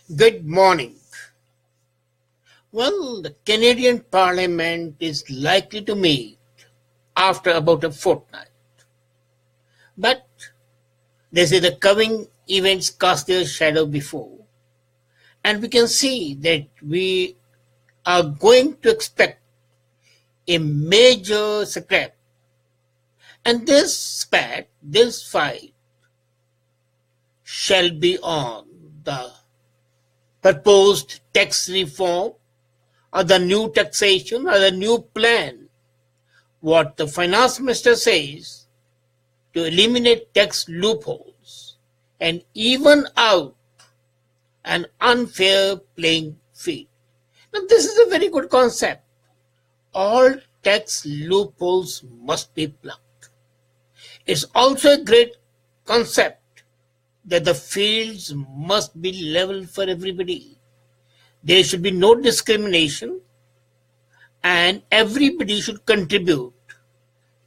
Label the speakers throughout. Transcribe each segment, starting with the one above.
Speaker 1: Good morning. Well, the Canadian Parliament is likely to meet after about a fortnight. But they say the coming events cast their shadow before. And we can see that we are going to expect a major scrap. And this fight, shall be on the proposed tax reform or the new taxation or the new plan. What the finance minister says to eliminate tax loopholes and even out an unfair playing field. Now, this is a very good concept. All tax loopholes must be plugged. It's also a great concept that the fields must be level for everybody. There should be no discrimination and everybody should contribute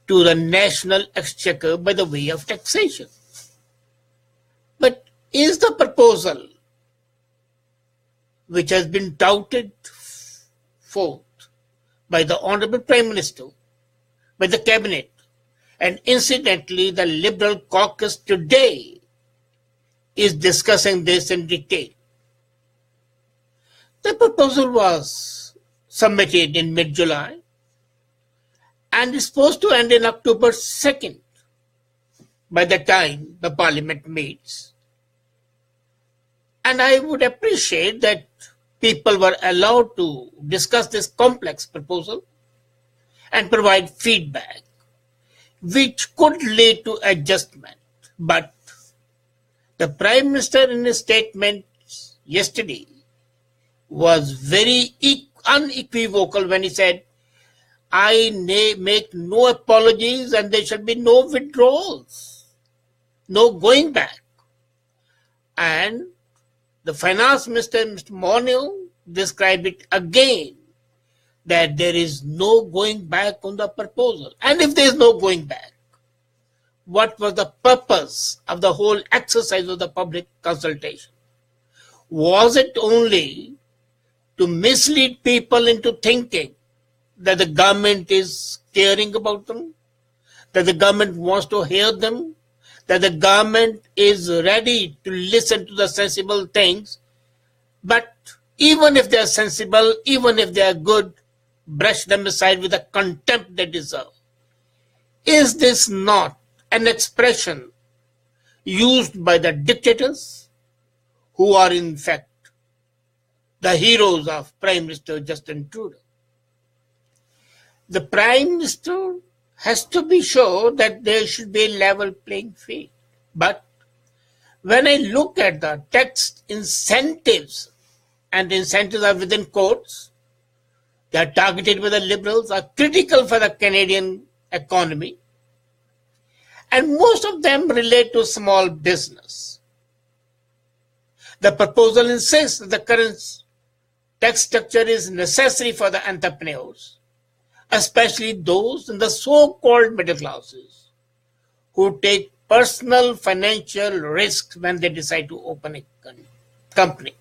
Speaker 1: to the national exchequer by the way of taxation. But is the proposal which has been touted forth by the Honorable Prime Minister, by the Cabinet, and incidentally the Liberal caucus today is discussing this in detail. The proposal was submitted in mid-July and is supposed to end in October 2nd by the time the Parliament meets. And I would appreciate that people were allowed to discuss this complex proposal and provide feedback, which could lead to adjustment. But the Prime Minister in his statement yesterday was very unequivocal when he said, I make no apologies and there shall be no withdrawals, no going back. And the Finance Minister, Mr. Monil, described it again that there is no going back on the proposal. And if there is no going back, what was the purpose of the whole exercise of the public consultation? Was it only to mislead people into thinking that the government is caring about them, that the government wants to hear them, that the government is ready to listen to the sensible things, but even if they are sensible, even if they are good, brush them aside with the contempt they deserve? Is this not an expression used by the dictators who are in fact the heroes of Prime Minister Justin Trudeau? The Prime Minister has to be sure that there should be a level playing field. But when I look at the tax incentives, and the incentives are within quotes, they are targeted by the Liberals, are critical for the Canadian economy, and most of them relate to small business. The proposal insists that the current tax structure is necessary for the entrepreneurs, especially those in the so-called middle classes who take personal financial risks when they decide to open a company.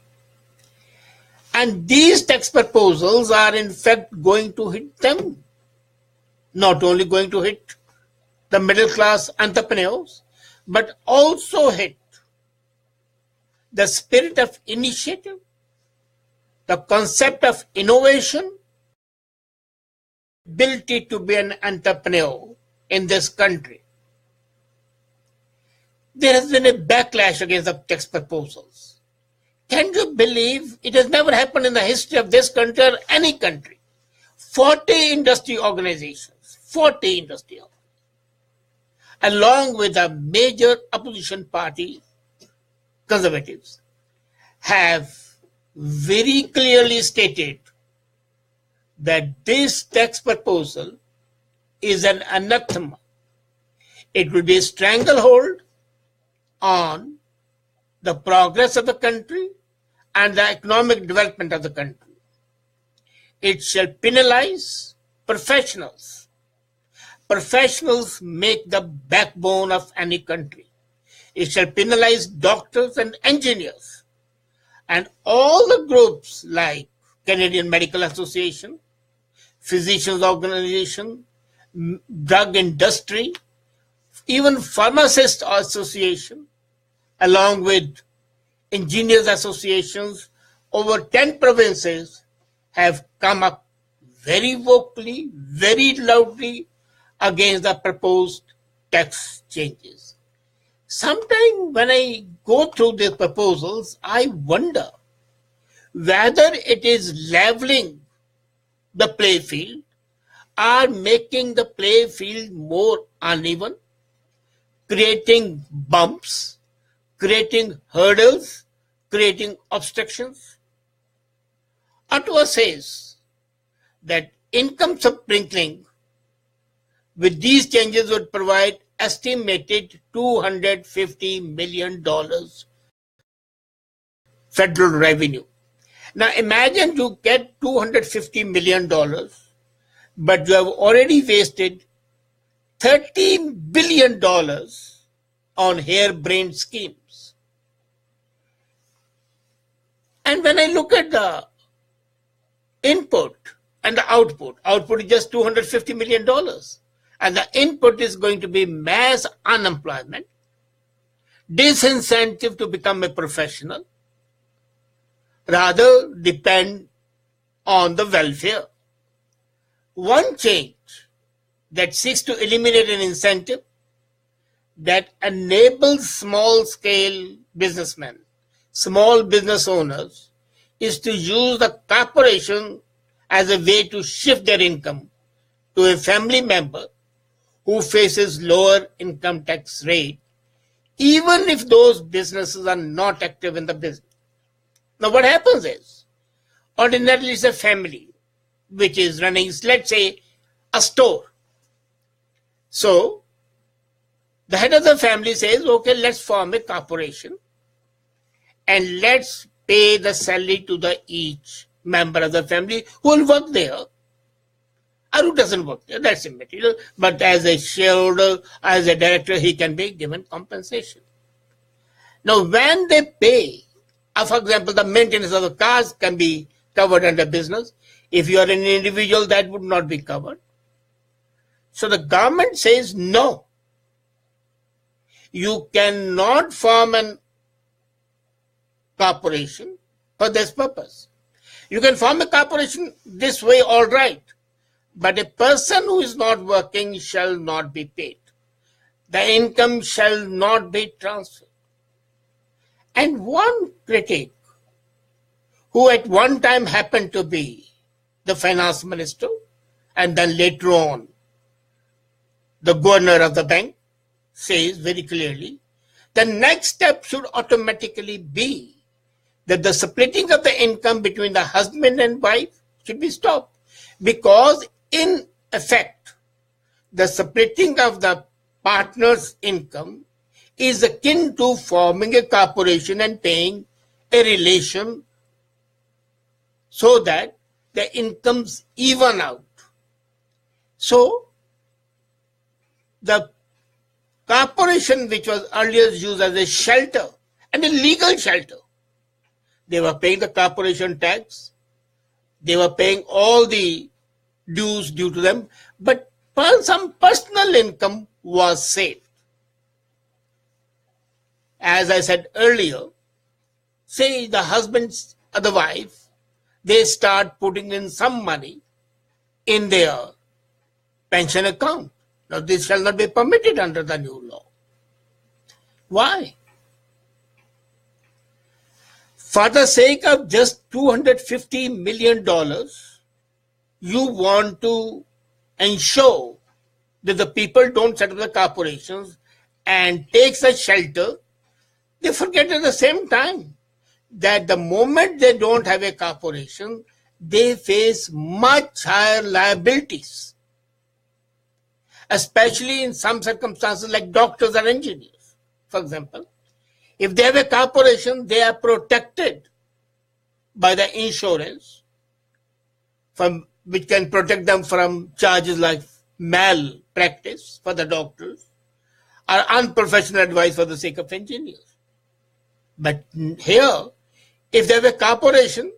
Speaker 1: And these tax proposals are in fact going to hit them, not only going to hit the middle class entrepreneurs, but also hit the spirit of initiative, the concept of innovation, ability to be an entrepreneur in this country. There has been a backlash against the tax proposals. Can you believe it has never happened in the history of this country or any country? 40 industry organizations, along with the major opposition party, Conservatives, have very clearly stated that this tax proposal is an anathema. It will be a stranglehold on the progress of the country and the economic development of the country. It shall penalize professionals. Professionals make the backbone of any country. It shall penalize doctors and engineers, And all the groups like Canadian Medical Association, Physicians Organization, drug industry, even Pharmacist Association, along with engineers associations, over 10 provinces have come up very vocally, very loudly against the proposed tax changes. Sometimes when I go through these proposals, I wonder whether it is leveling the playfield or making the playfield more uneven, creating bumps, creating hurdles, creating obstructions. Ottawa says that income sprinkling with these changes would provide estimated $250 million federal revenue. Now imagine you get $250 million, but you have already wasted $13 billion on harebrained schemes. And when I look at the input and the output is just $250 million. And the input is going to be mass unemployment, disincentive to become a professional, rather depend on the welfare. One change that seeks to eliminate an incentive that enables small-scale businessmen, small business owners, is to use the corporation as a way to shift their income to a family member who faces lower income tax rate, even if those businesses are not active in the business. Now what happens is, ordinarily it's a family which is running, let's say, a store. So the head of the family says, okay, let's form a corporation and let's pay the salary to the each member of the family who will work there or who doesn't work there. That's immaterial. But as a shareholder, as a director, he can be given compensation. Now, when they pay, for example, the maintenance of the cars can be covered under business. If you are an individual, that would not be covered. So the government says, no, you cannot form an corporation for this purpose. You can form a corporation this way, all right, but a person who is not working shall not be paid. The income shall not be transferred. And one critic, who at one time happened to be the finance minister and then later on the governor of the bank, says very clearly, the next step should automatically be that the splitting of the income between the husband and wife should be stopped. Because in effect, the splitting of the partner's income is akin to forming a corporation and paying a relation so that the incomes even out. So the corporation, which was earlier used as a shelter and a legal shelter, they were paying the corporation tax, they were paying all the dues due to them, but some personal income was saved. As I said earlier, say the husband or the wife, they start putting in some money in their pension account. Now this shall not be permitted under the new law. Why? For the sake of just $250 million, you want to ensure that the people don't set up the corporations and take the shelter. They forget at the same time that the moment they don't have a corporation, they face much higher liabilities, especially in some circumstances like doctors or engineers. For example, if they have a corporation, they are protected by the insurance, which can protect them from charges like malpractice for the doctors or unprofessional advice for the sake of engineers. But here, If they have a corporation,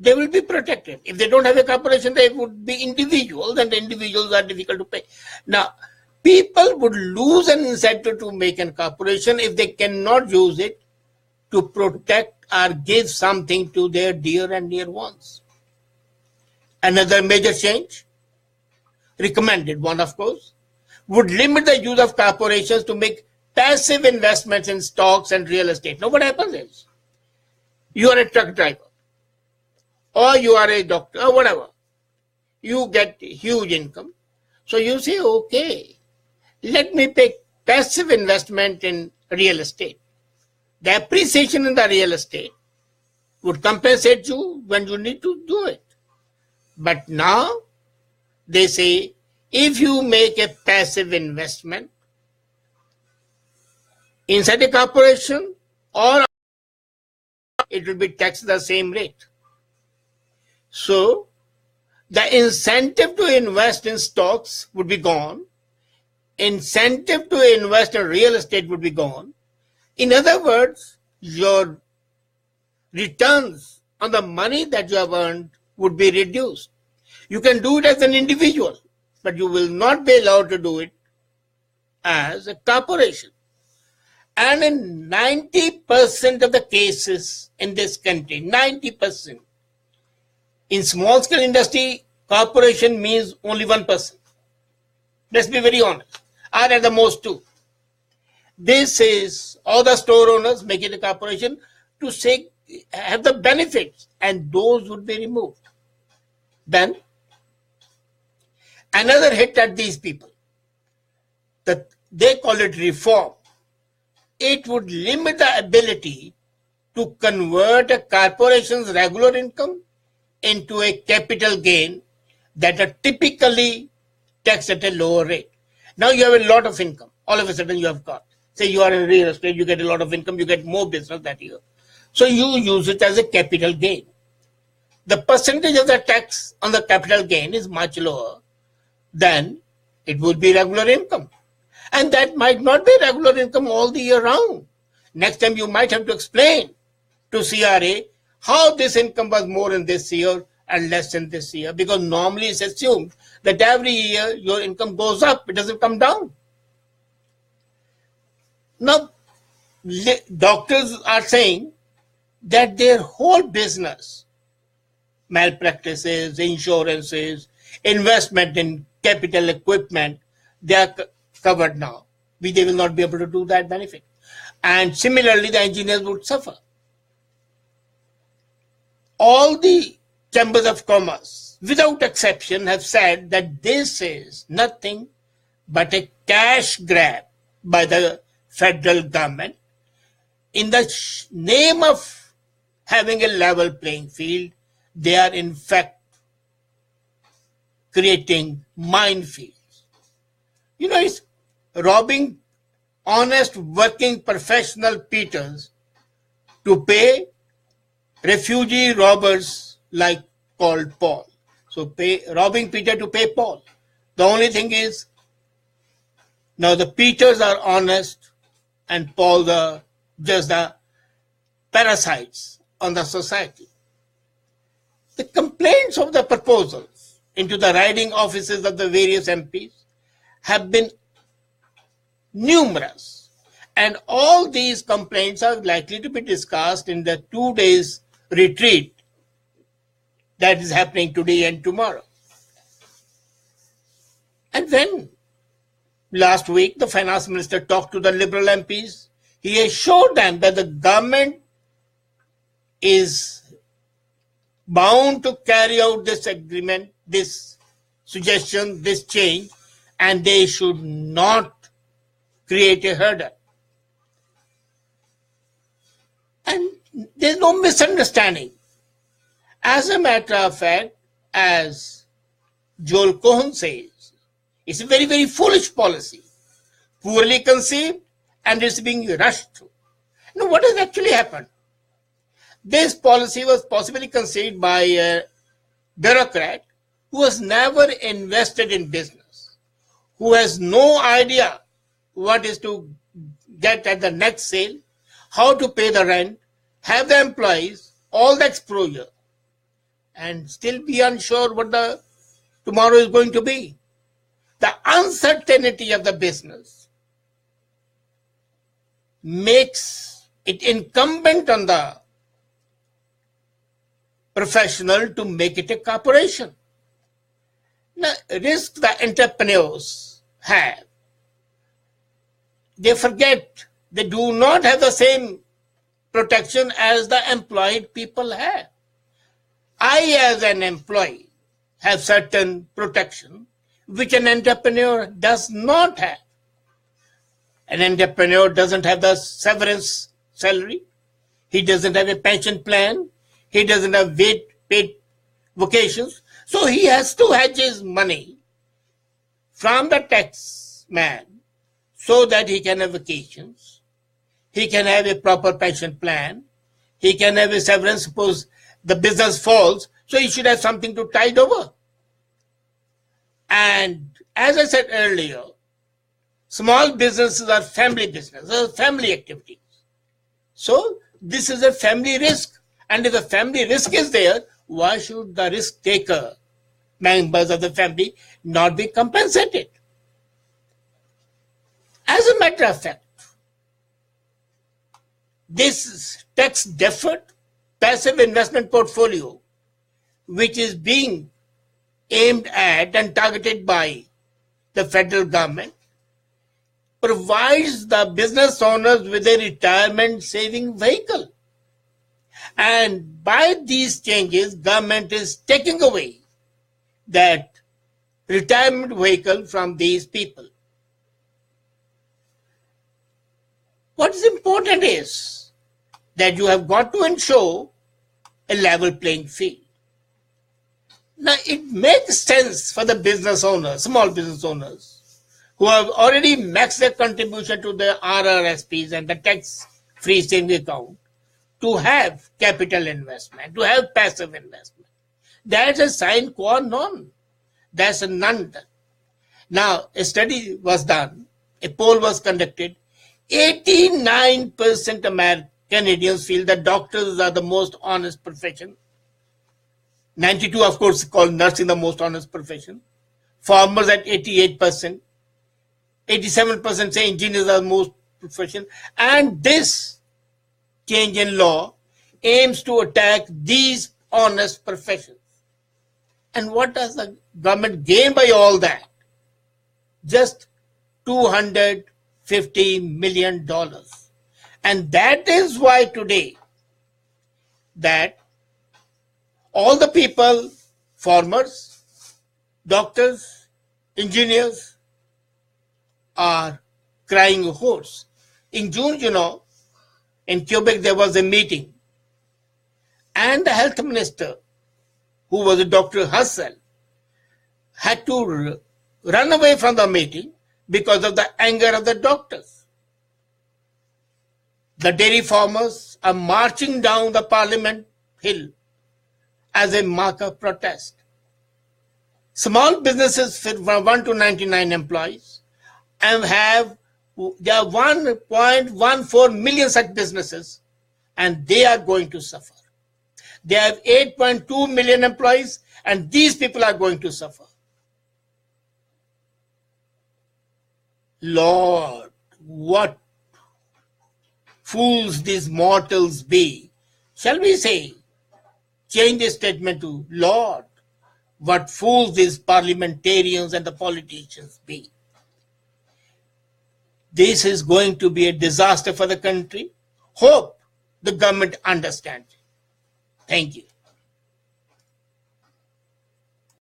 Speaker 1: they will be protected. If they don't have a corporation, they would be individuals, and the individuals are difficult to pay. Now, people would lose an incentive to make a corporation if they cannot use it to protect or give something to their dear and near ones. Another major change, recommended one of course, would limit the use of corporations to make passive investments in stocks and real estate. Now what happens is, you are a truck driver, or you are a doctor, or whatever. You get huge income. So you say, okay, let me make passive investment in real estate. The appreciation in the real estate would compensate you when you need to do it. But now they say, if you make a passive investment inside a corporation, or it will be taxed the same rate. So the incentive to invest in stocks would be gone. Incentive to invest in real estate would be gone. In other words, your returns on the money that you have earned would be reduced. You can do it as an individual, but you will not be allowed to do it as a corporation. And in 90% of the cases in this country, 90%, in small scale industry, corporation means only 1%. Let's be very honest. Or at the most two. This is all the store owners make it a corporation to say, have the benefits, and those would be removed. Then another hit at these people, that they call it reform. It would limit the ability to convert a corporation's regular income into a capital gain that are typically taxed at a lower rate. Now you have a lot of income. All of a sudden you have got. Say you are in real estate, you get a lot of income, you get more business that year. So you use it as a capital gain. The percentage of the tax on the capital gain is much lower than it would be regular income. And that might not be regular income all the year round. Next time you might have to explain to CRA how this income was more in this year and less in this year, because normally it's assumed that every year your income goes up, it doesn't come down. Now, doctors are saying that their whole business, malpractices, insurances, investment in capital equipment, they are covered now. They will not be able to do that benefit. And similarly, the engineers would suffer. All the chambers of commerce, without exception, have said that this is nothing but a cash grab by the federal government in the name of having a level playing field. They are in fact creating minefields. You know, it's robbing honest working professional Peters to pay refugee robbers like called Paul. So robbing Peter to pay Paul. The only thing is, now the Peters are honest and Paul just the parasites on the society. The complaints of the proposals into the riding offices of the various MPs have been numerous, and all these complaints are likely to be discussed in the 2 days retreat that is happening today and tomorrow. And when last week the finance minister talked to the Liberal MPs, he assured them that the government is bound to carry out this agreement, this suggestion, this change, and they should not create a hurdle. And there's no misunderstanding. As a matter of fact, as Joel Cohen says, it's a very, very foolish policy, poorly conceived, and it's being rushed through. Now, what has actually happened? This policy was possibly conceived by a bureaucrat who has never invested in business, who has no idea what is to get at the next sale, how to pay the rent, have the employees all the exposure, and still be unsure what the tomorrow is going to be. The uncertainty of the business makes it incumbent on the professional to make it a corporation. Now, risk the entrepreneurs have, they forget they do not have the same protection as the employed people have. I, as an employee, have certain protection which an entrepreneur does not have. An entrepreneur doesn't have the severance salary. He doesn't have a pension plan. He doesn't have paid vacations. So he has to hedge his money from the tax man so that he can have vacations. He can have a proper pension plan. He can have a severance. Suppose the business falls, so he should have something to tide over. And as I said earlier, small businesses are family businesses, family activities. So this is a family risk. And if the family risk is there, why should the risk taker, members of the family, not be compensated? As a matter of fact, this tax deferred passive investment portfolio, which is being aimed at and targeted by the federal government, provides the business owners with a retirement saving vehicle. And by these changes, government is taking away that retirement vehicle from these people. What is important is that you have got to ensure a level playing field. Now, it makes sense for the business owners, small business owners, who have already maxed their contribution to the RRSPs and the tax-free savings account, to have capital investment, to have passive investment. That's a sine qua non. That's a none. Now, a study was done, a poll was conducted. 89% Canadians feel that doctors are the most honest profession. 92, of course, call nursing the most honest profession. Farmers at 88%. 87% say engineers are the most profession. And this change in law aims to attack these honest professions. And what does the government gain by all that? Just $250 million. And that is why today that all the people, farmers, doctors, engineers, are crying hoarse. In June, in Quebec, there was a meeting, and the health minister, who was a Dr. herself, had to run away from the meeting because of the anger of the doctors. The dairy farmers are marching down the Parliament Hill as a mark of protest. Small businesses from 1 to 99 employees and there are 1.14 million such businesses, and they are going to suffer. They have 8.2 million employees, and these people are going to suffer. Lord, what fools these mortals be. Shall we say, change the statement to, Lord, what fools these parliamentarians and the politicians be. This is going to be a disaster for the country. Hope the government understands. Thank you.